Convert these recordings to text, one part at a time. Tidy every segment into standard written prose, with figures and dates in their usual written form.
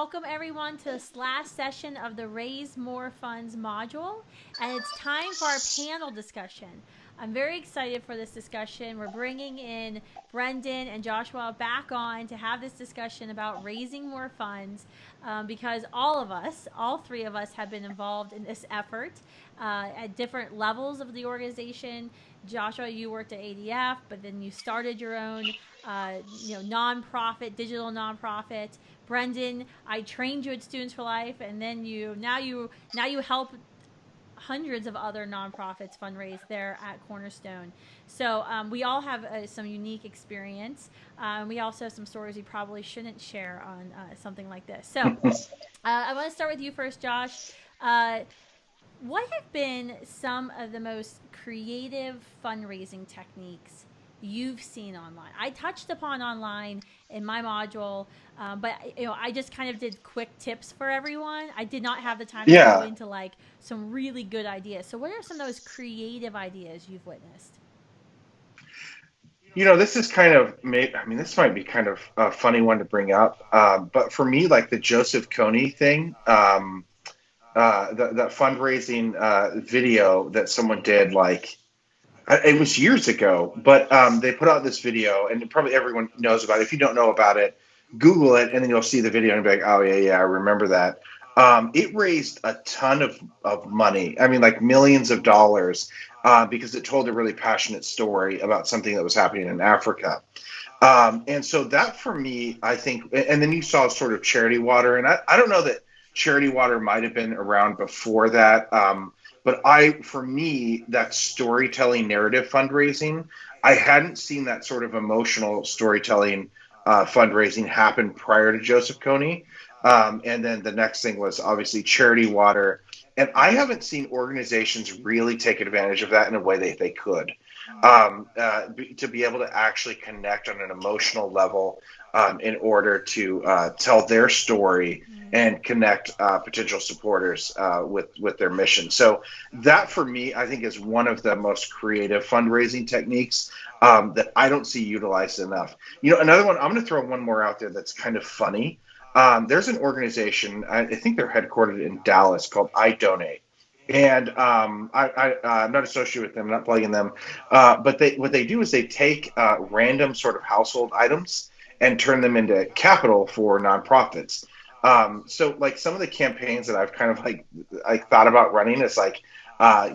welcome everyone to this last session of the Raise More Funds module. And it's time for our panel discussion. I'm very excited for this discussion. We're bringing in Brendan and Joshua back on to have this discussion about raising more funds because all three of us, have been involved in this effort at different levels of the organization. Joshua, you worked at ADF, but then you started your own nonprofit, digital nonprofit. Brendan, I trained you at Students for Life, and then now you help hundreds of other nonprofits fundraise there at Cornerstone. So we all have some unique experience. We also have some stories we probably shouldn't share on something like this. So I want to start with you first, Josh. What have been some of the most creative fundraising techniques you've seen online? I touched upon online in my module, but I just kind of did quick tips for everyone. I did not have the time to go into like some really good ideas. So what are some of those creative ideas you've witnessed? This is this might be kind of a funny one to bring up, but for me, like the Joseph Kony thing, the fundraising video that someone did, like it was years ago, but they put out this video, and probably everyone knows about it. If you don't know about it, Google it, and then you'll see the video and be like, oh, yeah, I remember that. It raised a ton of money. I mean, like millions of dollars, because it told a really passionate story about something that was happening in Africa. And so that for me, I think, and then you saw sort of Charity Water, and I don't know that Charity Water might have been around before that. But for me, that storytelling narrative fundraising, I hadn't seen that sort of emotional storytelling fundraising happen prior to Joseph Kony. And then the next thing was obviously Charity Water. And I haven't seen organizations really take advantage of that in a way that they could. To be able to actually connect on an emotional level in order to tell their story and connect potential supporters with their mission. So that for me, I think is one of the most creative fundraising techniques that I don't see utilized enough. Another one, I'm going to throw one more out there that's kind of funny. There's an organization, I think they're headquartered in Dallas, called I Donate. And I'm not associated with them, I'm not plugging them. But what they do is they take random sort of household items and turn them into capital for nonprofits. So like some of the campaigns that I've kind of I thought about running is like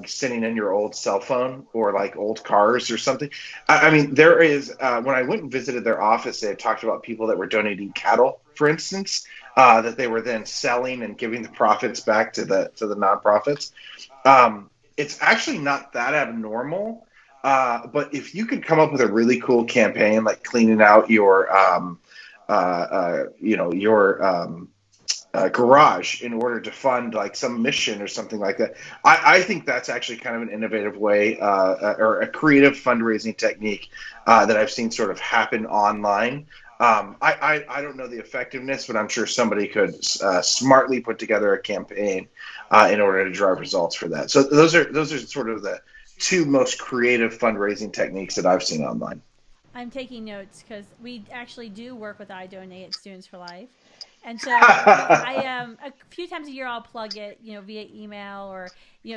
sending in your old cell phone or like old cars or something. I mean, there is when I went and visited their office, they had talked about people that were donating cattle, for instance, that they were then selling and giving the profits back to the nonprofits. It's actually not that abnormal, but if you could come up with a really cool campaign like cleaning out your garage in order to fund like some mission or something like that. I think that's actually kind of an innovative way or a creative fundraising technique that I've seen sort of happen online. I don't know the effectiveness, but I'm sure somebody could smartly put together a campaign in order to drive results for that. So those are sort of the two most creative fundraising techniques that I've seen online. I'm taking notes because we actually do work with I Donate at Students for Life. And so I a few times a year I'll plug it, via email or,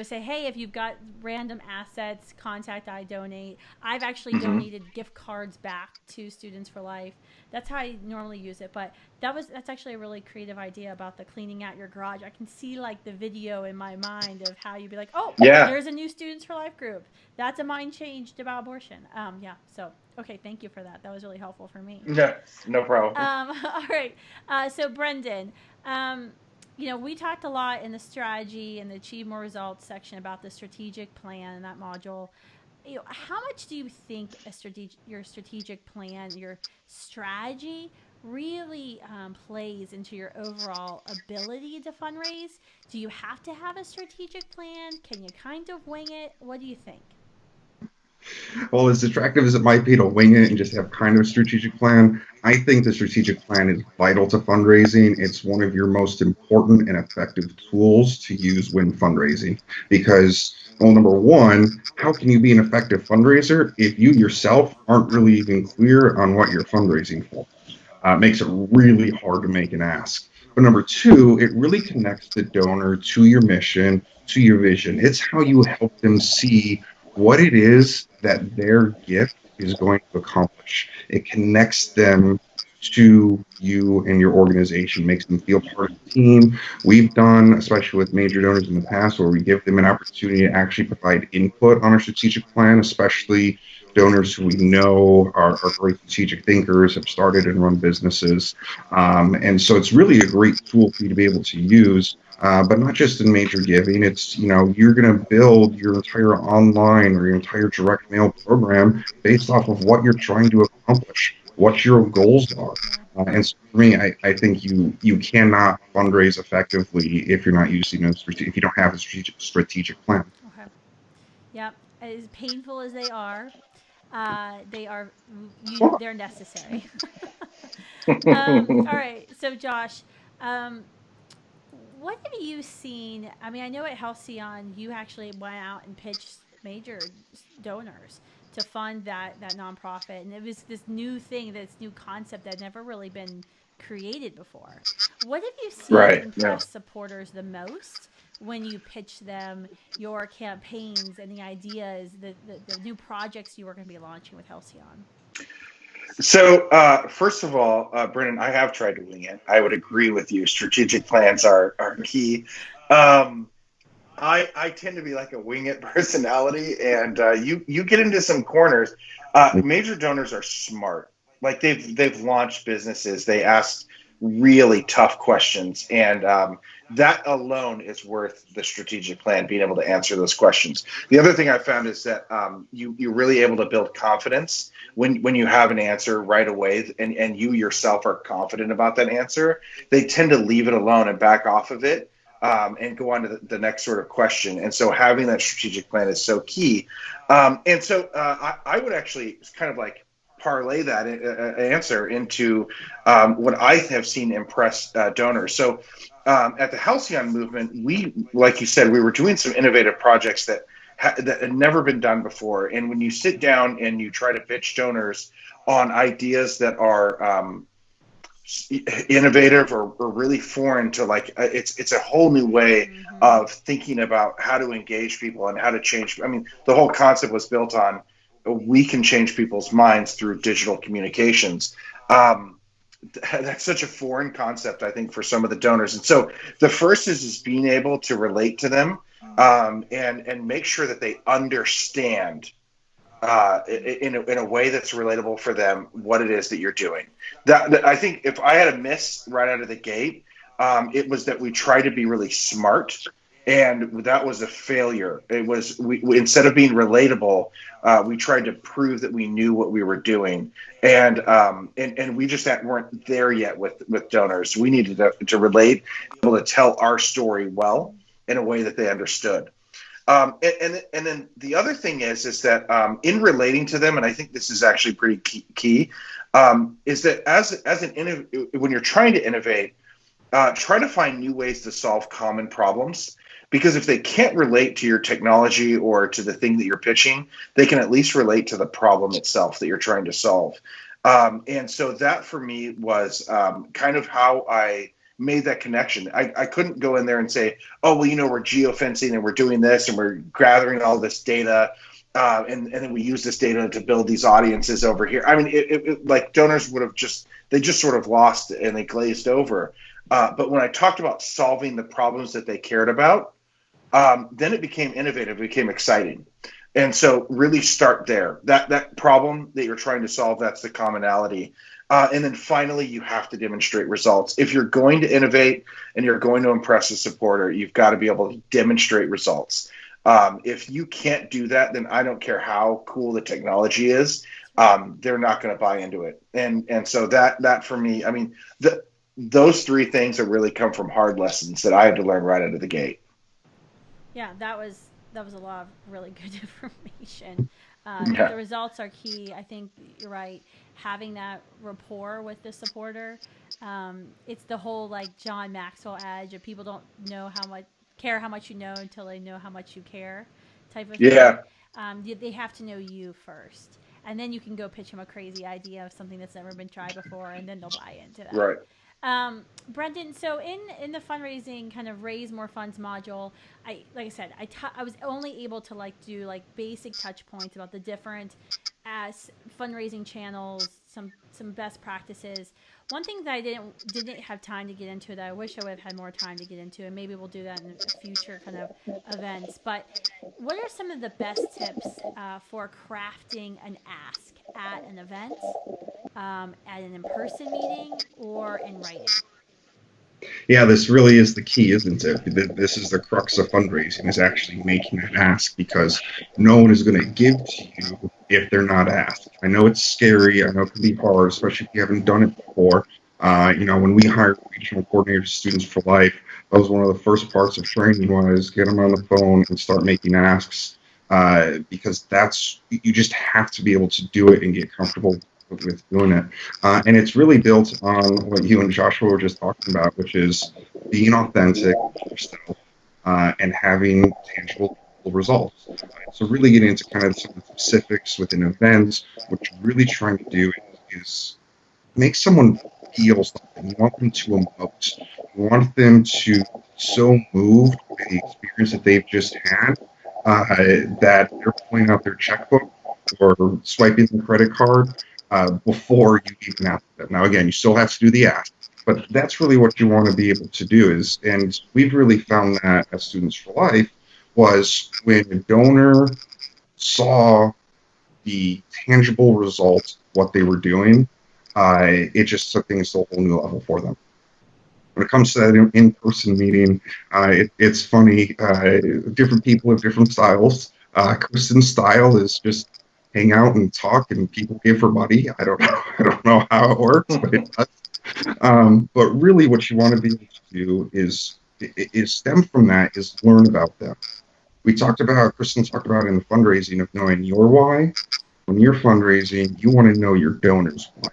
say, hey, if you've got random assets, contact I Donate. I've actually donated gift cards back to Students for Life. That's how I normally use it. But that's actually a really creative idea about the cleaning out your garage. I can see like the video in my mind of how you'd be like, oh, yeah, there's a new Students for Life group. That's a mind changed about abortion. So okay, thank you for that. That was really helpful for me. Yeah, no problem. All right. So Brendan, we talked a lot in the strategy and the Achieve More Results section about the strategic plan in that module. How much do you think your strategic plan, your strategy, really plays into your overall ability to fundraise? Do you have to have a strategic plan? Can you kind of wing it? What do you think? Well, as attractive as it might be to wing it and just have kind of a strategic plan, I think the strategic plan is vital to fundraising. It's one of your most important and effective tools to use when fundraising because, well, number one, how can you be an effective fundraiser if you yourself aren't really even clear on what you're fundraising for? It makes it really hard to make an ask. But number two, it really connects the donor to your mission, to your vision. It's how you help them see what it is that their gift is going to accomplish. It connects them to you and your organization, makes them feel part of the team. We've done, especially with major donors in the past, where we give them an opportunity to actually provide input on our strategic plan, especially donors who we know are great strategic thinkers, have started and run businesses. And so it's really a great tool for you to be able to use. But not just in major giving. It's, you're going to build your entire online or your entire direct mail program based off of what you're trying to accomplish, what your goals are. Yeah. And so for me, I think you cannot fundraise effectively if you're not using if you don't have a strategic plan. Okay. Yep. As painful as they are they're necessary. All right. So Josh, um, what have you seen? I mean, I know at Halcyon you actually went out and pitched major donors to fund that nonprofit, and it was this new thing, this new concept that had never really been created before. What have you seen Right. Yeah. impress supporters the most when you pitch them your campaigns and the ideas, the new projects you were going to be launching with Halcyon? So, first of all, Brennan, I have tried to wing it. I would agree with you. Strategic plans are key. Um, I tend to be like a wing it personality, and you get into some corners. Major donors are smart. Like they've launched businesses. They ask really tough questions, and that alone is worth the strategic plan. Being able to answer those questions. The other thing I found is that you're really able to build confidence when you have an answer right away, and you yourself are confident about that answer. They tend to leave it alone and back off of it, and go on to the next sort of question. And so having that strategic plan is so key. And so I would actually kind of like parlay that answer into what I have seen impress donors. So at the Halcyon movement, like you said, we were doing some innovative projects that had never been done before. And when you sit down and you try to pitch donors on ideas that are innovative or really foreign to it's a whole new way Mm-hmm. of thinking about how to engage people and how to change. I mean, the whole concept was built on we can change people's minds through digital communications. um, that's such a foreign concept, I think, for some of the donors. And so the first is being able to relate to them, and make sure that they understand in a way that's relatable for them what it is that you're doing. That I think if I had a miss right out of the gate, it was that we tried to be really smart, and that was a failure. It was we instead of being relatable, we tried to prove that we knew what we were doing, and we just weren't there yet with donors. We needed to relate, be able to tell our story well in a way that they understood. And then the other thing is that in relating to them, and I think this is actually pretty key, is that when you're trying to innovate, try to find new ways to solve common problems. Because if they can't relate to your technology or to the thing that you're pitching, they can at least relate to the problem itself that you're trying to solve. And so that for me was kind of how I made that connection. I couldn't go in there and say, oh, well, we're geofencing and we're doing this and we're gathering all this data. And then we use this data to build these audiences over here. I mean, like donors would have they just sort of lost and they glazed over. But when I talked about solving the problems that they cared about, then it became innovative, it became exciting. And so really start there. That problem that you're trying to solve, that's the commonality. And then finally, you have to demonstrate results. If you're going to innovate and you're going to impress a supporter, you've got to be able to demonstrate results. If you can't do that, then I don't care how cool the technology is, they're not going to buy into it. And so that for me, I mean, those three things have really come from hard lessons that I had to learn right out of the gate. Yeah, that was a lot of really good information. The Yeah. results are key. I think you're right. Having that rapport with the supporter, it's the whole like John Maxwell adage of people don't know how much care how much you know until they know how much you care, type of thing. Yeah. They have to know you first, and then you can go pitch them a crazy idea of something that's never been tried before, and then they'll buy into that. Right. Brendan, so in the fundraising kind of raise more funds module, like I said, I was only able to like do like basic touch points about the different as fundraising channels, some best practices. One thing that I didn't have time to get into that I wish I would have had more time to get into, and maybe we'll do that in a future kind of events. But what are some of the best tips for crafting an ask at an event, at an in-person meeting, or in writing? Yeah, this really is the key, isn't it? This is the crux of fundraising, is actually making an ask, because no one is going to give to you if they're not asked. I know it's scary. I know it can be hard, especially if you haven't done it before. When we hired regional coordinators, Students for Life, that was one of the first parts of training, was get them on the phone and start making asks, because you just have to be able to do it and get comfortable with doing it. And it's really built on what you and Joshua were just talking about, which is being authentic yourself, and having tangible results. So really getting into kind of some of the specifics within events, what you're really trying to do is make someone feel something. You want them to emote. You want them to be so moved by the experience that they've just had, that they're pulling out their checkbook or swiping the credit card before you even ask them. Now, again, you still have to do the ask, but that's really what you want to be able to do. And we've really found that as Students for Life, was when a donor saw the tangible results of what they were doing, it just took things to a whole new level for them. When it comes to that in-person meeting, it's funny. Different people have different styles. Kristen's style is just hang out and talk, and people give her money. I don't know. I don't know how it works, but it does. But really, what you want to be able to do is stem from that, is learn about them. Kristen talked about in the fundraising, of knowing your why. When you're fundraising, you want to know your donors' why.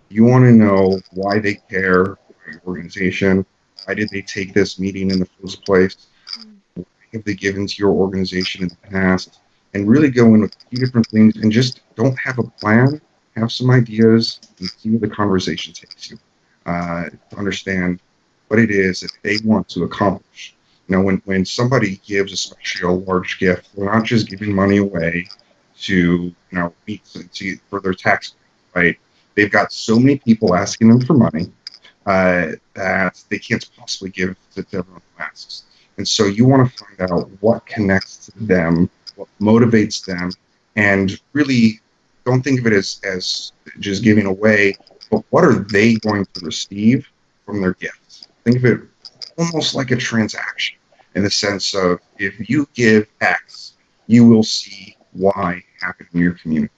You want to know why they care about your organization. Why did they take this meeting in the first place? Why have they given to your organization in the past? And really go into a few different things, and just don't have a plan. Have some ideas and see where the conversation takes you, to understand what it is that they want to accomplish. When somebody gives, especially a large gift, they're not just giving money away to, for their tax, right? They've got so many people asking them for money, that they can't possibly give to everyone who asks. And so you want to find out what connects to them, what motivates them, and really don't think of it as just giving away, but what are they going to receive from their gifts? Think of it almost like a transaction, in the sense of, if you give X, you will see Y happen in your community.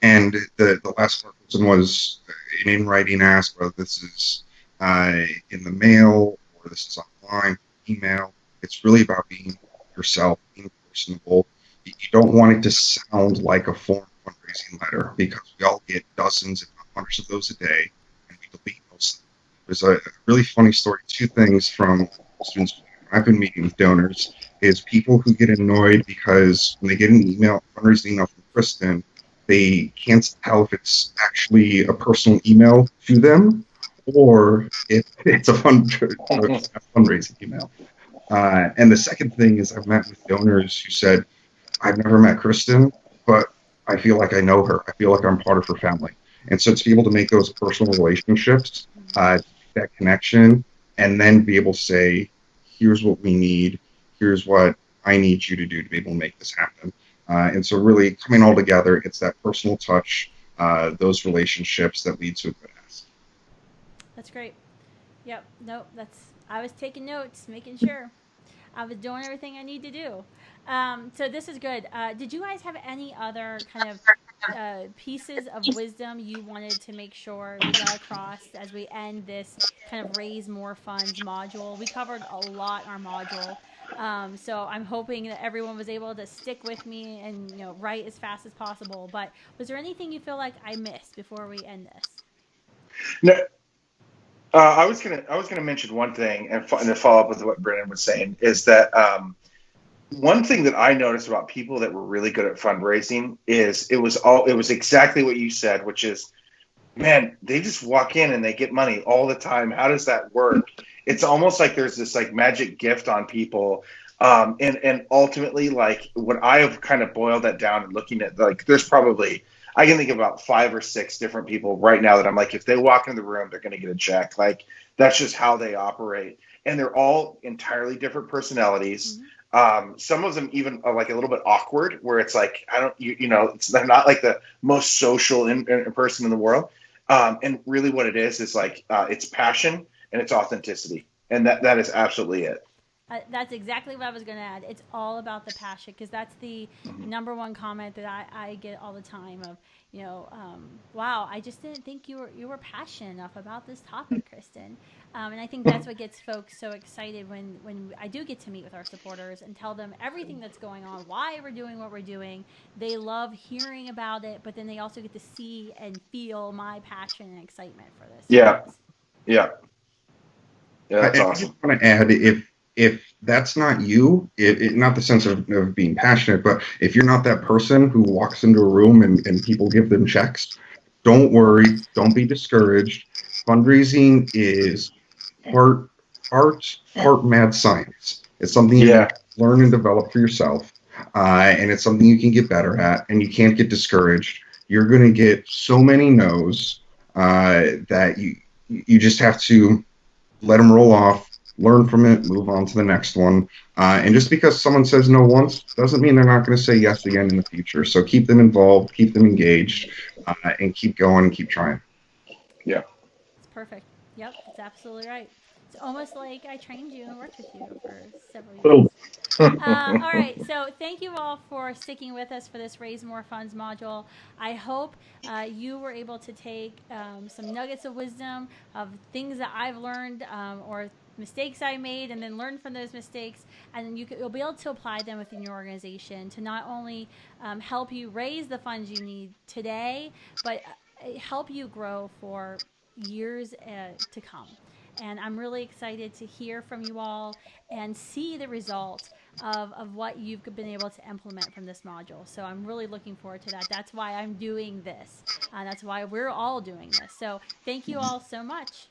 And the last person was an in-writing ask, whether this is in the mail or this is online, email. It's really about being yourself, being personable. You don't want it to sound like a form fundraising letter, because we all get dozens, if not hundreds of those a day, and we delete those. There's a really funny story. Two things from students I've been meeting with donors, is people who get annoyed because when they get an fundraising email from Kristen, they can't tell if it's actually a personal email to them, or if it's a fundraising email. And the second thing is, I've met with donors who said, I've never met Kristen, but I feel like I know her. I feel like I'm part of her family. And so to be able to make those personal relationships, that connection, and then be able to say, here's what we need, here's what I need you to do to be able to make this happen. And so really coming all together, it's that personal touch, those relationships that lead to a good ask. That's great. Yep. Nope. I was taking notes, making sure I was doing everything I need to do. So this is good. Did you guys have any other kind of pieces of wisdom you wanted to make sure we got across as we end this kind of raise more funds module? We covered a lot in our module. So I'm hoping that everyone was able to stick with me and write as fast as possible. But was there anything you feel like I missed before we end this? No, I was gonna mention one thing, and to follow up with what Brennan was saying, is that one thing that I noticed about people that were really good at fundraising is it was exactly what you said, which is man, they just walk in and they get money all the time. How does that work? It's almost like there's this like magic gift on people. And ultimately, like what I have kind of boiled that down and looking at, like, there's probably, I can think of about 5 or 6 different people right now that I'm like, if they walk in the room, they're going to get a check. Like, that's just how they operate. And they're all entirely different personalities. Some of them even are like a little bit awkward, where it's like, I don't, they're not like the most social in person in the world. And really what it is like, it's passion and it's authenticity. And that is absolutely it. That's exactly what I was going to add. It's all about the passion, because that's the number one comment that I get all the time of, wow, I just didn't think you were passionate enough about this topic, Kristen. And I think that's what gets folks so excited when I do get to meet with our supporters and tell them everything that's going on, why we're doing what we're doing. They love hearing about it, but then they also get to see and feel my passion and excitement for this. Yeah. Yeah. Yeah, that's I awesome. just want to add, if that's not you, not the sense of being passionate, but if you're not that person who walks into a room and people give them checks, don't worry, don't be discouraged. Fundraising is part art, part mad science. It's something you can learn and develop for yourself, and it's something you can get better at, and you can't get discouraged. You're going to get so many no's that you just have to let them roll off, learn from it, move on to the next one. And just because someone says no once doesn't mean they're not going to say yes again in the future. So keep them involved, keep them engaged, and keep going and keep trying. Yeah. It's perfect. Yep, it's absolutely right. It's almost like I trained you and worked with you for several years. All right, so thank you all for sticking with us for this Raise More Funds module. I hope you were able to take some nuggets of wisdom of things that I've learned or mistakes I made, and then learn from those mistakes, and you'll be able to apply them within your organization to not only help you raise the funds you need today, but help you grow for years to come. And I'm really excited to hear from you all and see the result of what you've been able to implement from this module. So I'm really looking forward to that. That's why I'm doing this. That's why we're all doing this. So thank you all so much.